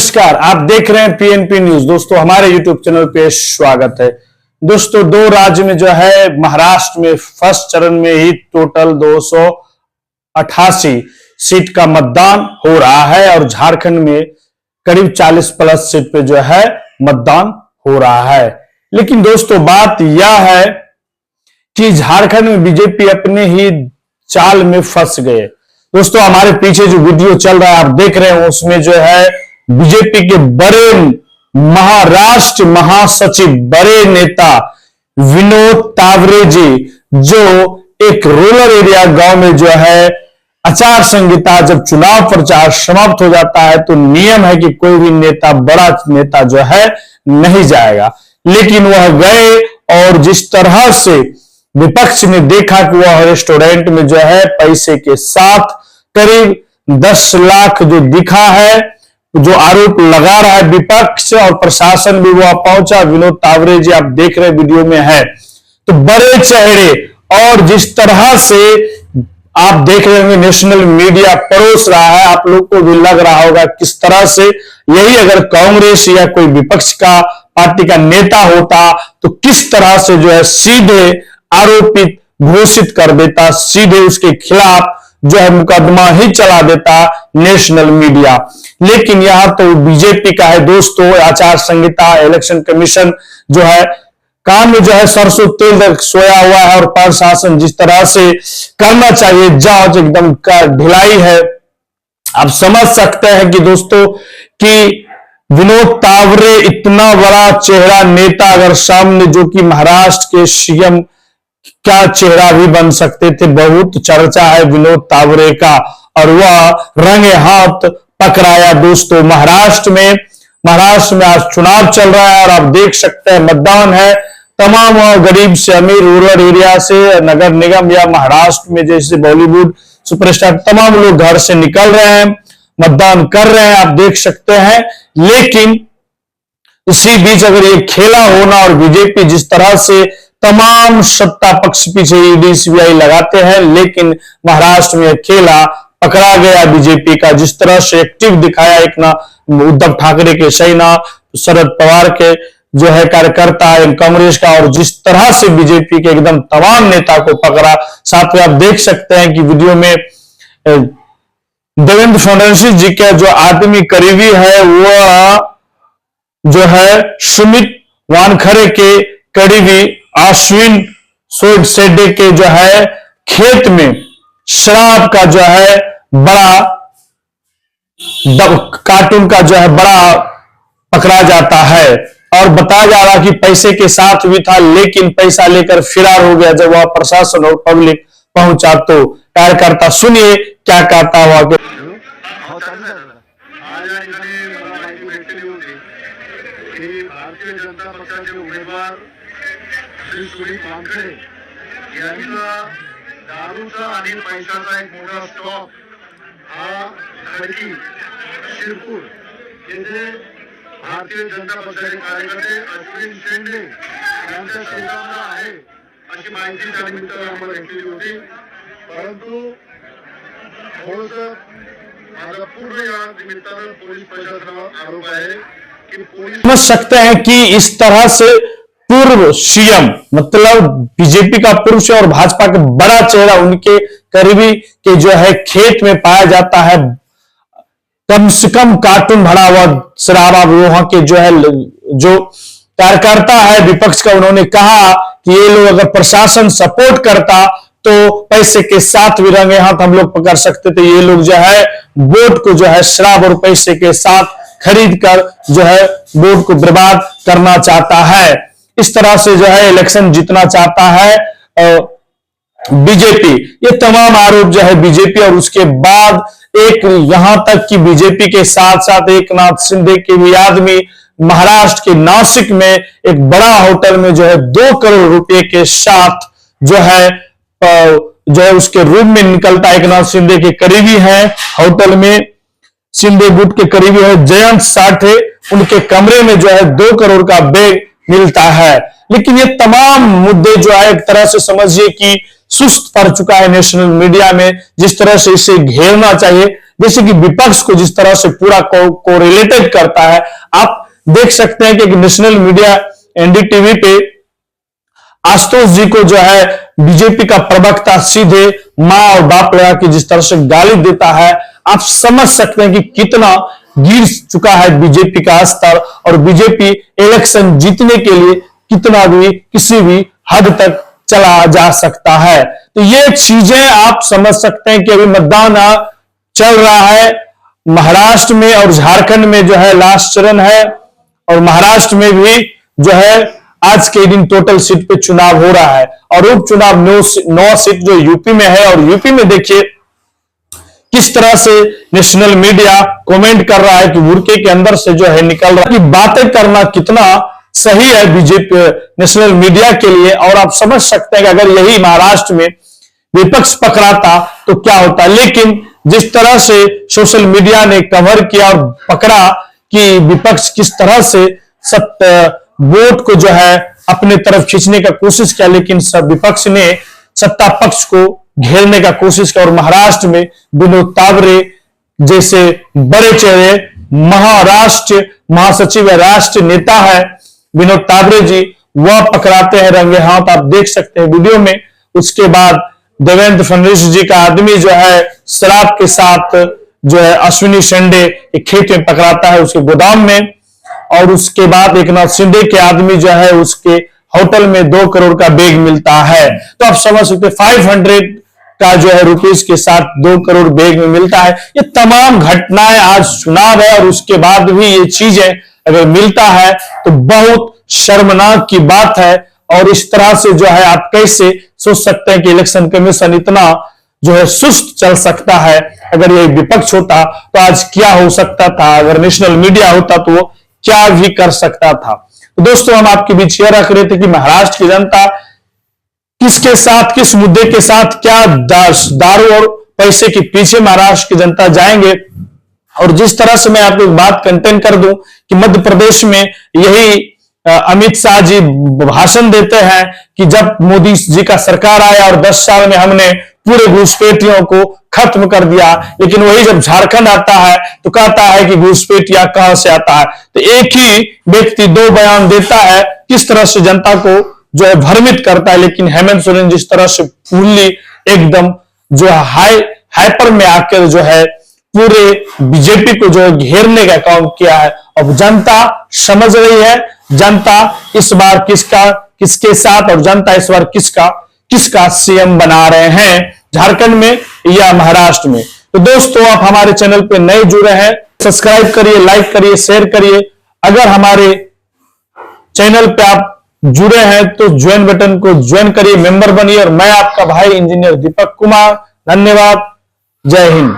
नमस्कार, आप देख रहे हैं पीएनपी न्यूज। दोस्तों, हमारे यूट्यूब चैनल पे स्वागत है। दोस्तों, दो राज्य में जो है महाराष्ट्र में फर्स्ट चरण में ही टोटल 288 सीट का मतदान हो रहा है और झारखंड में करीब 40 प्लस सीट पे जो है मतदान हो रहा है। लेकिन दोस्तों, बात यह है कि झारखंड में बीजेपी अपने ही चाल में फंस गए। दोस्तों, हमारे पीछे जो वीडियो चल रहा है आप देख रहे हैं, उसमें जो है बीजेपी के बड़े महाराष्ट्र महासचिव, बड़े नेता विनोद तावरे जी, जो एक रूरल एरिया गांव में जो है आचार संहिता, जब चुनाव प्रचार समाप्त हो जाता है तो नियम है कि कोई भी नेता, बड़ा नेता जो है नहीं जाएगा। लेकिन वह गए और जिस तरह से विपक्ष ने देखा कि वह रेस्टोरेंट में जो है पैसे के साथ करीब 10 लाख जो दिखा है, जो आरोप लगा रहा है विपक्ष और प्रशासन भी वह पहुंचा। विनोद तावरे जी आप देख रहे वीडियो में है, तो बड़े चेहरे और जिस तरह से आप देख रहे होंगे नेशनल मीडिया परोस रहा है, आप लोग को भी लग रहा होगा किस तरह से यही अगर कांग्रेस या कोई विपक्ष का पार्टी का नेता होता तो किस तरह से जो है सीधे आरोपित घोषित कर देता, सीधे उसके खिलाफ जो है मुकदमा ही चला देता नेशनल मीडिया। लेकिन यहां तो बीजेपी का है दोस्तों, आचार संहिता, इलेक्शन कमीशन जो है काम में जो है सरसों तेल सोया हुआ है और प्रशासन जिस तरह से करना चाहिए जांच एकदम ढिलाई है। आप समझ सकते हैं कि दोस्तों कि विनोद तावरे इतना बड़ा चेहरा नेता अगर सामने, जो कि महाराष्ट्र के सीएम क्या चेहरा भी बन सकते थे, बहुत चर्चा है विनोद तावरे का, और वह रंगे हाथ पकड़ाया। दोस्तों, महाराष्ट्र में आज चुनाव चल रहा है और आप देख सकते हैं मतदान है। तमाम गरीब से अमीर, रूरल एरिया से, नगर निगम या महाराष्ट्र में जैसे बॉलीवुड सुपरस्टार, तमाम लोग घर से निकल रहे हैं, मतदान कर रहे हैं, आप देख सकते हैं। लेकिन इसी बीच अगर ये खेला होना और बीजेपी जिस तरह से तमाम सत्ता पक्ष पीछे ईडी सीबीआई लगाते हैं, लेकिन महाराष्ट्र में खेला पकड़ा गया बीजेपी का, जिस तरह से एक्टिव दिखाया एक ना उद्धव ठाकरे के सेना, शरद पवार के जो है कार्यकर्ता, कांग्रेस का, और जिस तरह से बीजेपी के एकदम तमाम नेता को पकड़ा। साथ में आप देख सकते हैं कि वीडियो में देवेंद्र फडणवीस जी का जो आदमी करीबी है वो जो है सुमित वानखड़े के करीबी अश्विन सोडसेडे के जो है खेत में शराब का जो है बड़ा कार्टून का जो है बड़ा पकड़ा जाता है और बताया जा रहा कि पैसे के साथ भी था, लेकिन पैसा लेकर फरार हो गया। जब वह प्रशासन और पब्लिक पहुंचा तो कार्यकर्ता सुनिए क्या कहता हुआ कि भारतीय जनता पक्षाचे उमेदवार श्री सुमित वानखडे यांचा दारूचा आणि पैशाचा एक मोठा स्टॉक हा खडकी शिरपूर येथे भारतीय जनता पक्षाचे कार्यकर्ते अश्विन शेंडे यांच्या शेतामध्ये आहे अशी माहिती त्या निमित्तानं आम्हाला भेटली होती। परंतु थोडंसं माझा पूर्ण या निमित्तानं पोलीस प्रशासनावर आरोप आहे कि पोलीस समझ सकते हैं कि इस तरह से पूर्व सीएम, मतलब बीजेपी का पूर्व सीएम और भाजपा का बड़ा चेहरा, उनके करीबी के जो है खेत में पाया जाता है कम से कम कार्टून भरा हुआ शराब। वहां के जो है जो कार्यकर्ता है विपक्ष का, उन्होंने कहा कि ये लोग अगर प्रशासन सपोर्ट करता तो पैसे के साथ भी रंगे हाथ हम लोग पकड़ सकते थे। ये लोग जो है वोट को जो है शराब और पैसे के साथ खरीद कर जो है वोट को बर्बाद करना चाहता है। इस तरह से जो है इलेक्शन जीतना चाहता है बीजेपी। ये तमाम आरोप जो है बीजेपी, और उसके बाद एक यहां तक कि बीजेपी के साथ साथ एक नाथ शिंदे के भी आदमी महाराष्ट्र के नासिक में एक बड़ा होटल में जो है 2 करोड़ रुपए के साथ जो है उसके रूम में निकलता। एक नाथ शिंदे के करीबी है होटल में, शिंदे गुट के करीबी है जयंत साठे, उनके कमरे में जो है 2 करोड़ का बैग मिलता है। लेकिन ये तमाम मुद्दे जो है एक तरह से समझिए कि सुस्त पड़ चुका है नेशनल मीडिया में, जिस तरह से इसे घेरना चाहिए जैसे कि विपक्ष को जिस तरह से पूरा कोरिलेटेड करता है। आप देख सकते हैं कि नेशनल मीडिया एनडीटीवी पे आशुतोष जी को जो है बीजेपी का प्रवक्ता सीधे मां और बाप लगा के जिस तरह से गाली देता है, आप समझ सकते हैं कि कितना गिर चुका है बीजेपी का स्तर और बीजेपी इलेक्शन जीतने के लिए कितना भी किसी भी हद तक चला जा सकता है। तो ये चीजें आप समझ सकते हैं कि अभी मतदान चल रहा है महाराष्ट्र में और झारखंड में जो है लास्ट चरण है, और महाराष्ट्र में भी जो है आज के दिन टोटल सीट पे चुनाव हो रहा है और उपचुनाव 9 सीट जो यूपी में है। और यूपी में देखिए किस तरह से नेशनल मीडिया कमेंट कर रहा है कि बुरके के अंदर से जो है निकल रहा है, कि बातें करना कितना सही है बीजेपी नेशनल मीडिया के लिए। और आप समझ सकते हैं कि अगर यही महाराष्ट्र में विपक्ष पकड़ाता तो क्या होता, लेकिन जिस तरह से सोशल मीडिया ने कवर किया और पकड़ा कि विपक्ष किस तरह से वोट को जो है अपने तरफ खींचने का कोशिश किया, लेकिन विपक्ष ने सत्ता पक्ष को घेरने का कोशिश किया। और महाराष्ट्र में विनोद तावरे जैसे बड़े चेहरे, महाराष्ट्र महासचिव है, राष्ट्रीय नेता है विनोद तावरे जी, वह पकड़ाते हैं रंगे हाथ, आप देख सकते हैं वीडियो में। उसके बाद देवेंद्र फडणवीस जी का आदमी जो है शराब के साथ जो है अश्विनी शिंदे एक खेत में पकड़ाता है उसके गोदाम में, और उसके बाद एक नाथ शिंदे के आदमी जो है उसके होटल में 2 करोड़ का बैग मिलता है। तो आप समझ सकते 500 का जो है रुपीस के साथ 2 करोड़ बैग में मिलता है। ये तमाम घटनाएं आज चुनाव है और उसके बाद भी ये चीजें अगर मिलता है तो बहुत शर्मनाक की बात है। और इस तरह से जो है आप कैसे सोच सकते हैं कि इलेक्शन कमीशन इतना जो है सुस्त चल सकता है। अगर ये विपक्ष होता तो आज क्या हो सकता था, अगर नेशनल मीडिया होता तो वो क्या भी कर सकता था। तो दोस्तों हम आपके बीच यह रख रहे थे कि महाराष्ट्र की जनता किसके साथ, किस मुद्दे के साथ, क्या दारू और पैसे के पीछे महाराष्ट्र की जनता जाएंगे। और जिस तरह से मैं आपको एक बात कंटेन कर दूं कि मध्य प्रदेश में यही अमित शाह जी भाषण देते हैं कि जब मोदी जी का सरकार आया और 10 साल में हमने पूरे घुसपैठियों को खत्म कर दिया, लेकिन वही जब झारखंड आता है तो कहता है कि घुसपैठिया कहां से आता है। तो एक ही व्यक्ति 2 बयान देता है, किस तरह से जनता को जो है भ्रमित करता है। लेकिन हेमंत सोरेन जिस तरह से फुल्ली एकदम जो हाइपर में आकर जो है पूरे बीजेपी को जो है घेरने का काम किया है। अब जनता समझ रही है, जनता इस बार किसके साथ, और जनता इस बार किसका सीएम बना रहे हैं झारखंड में या महाराष्ट्र में। तो दोस्तों आप हमारे चैनल पे नए जुड़े हैं, सब्सक्राइब करिए, लाइक करिए, शेयर करिए। अगर हमारे चैनल पे आप जुड़े हैं तो ज्वाइन बटन को ज्वाइन करिए, मेंबर बनिए। और मैं आपका भाई इंजीनियर दीपक कुमार, धन्यवाद, जय हिंद।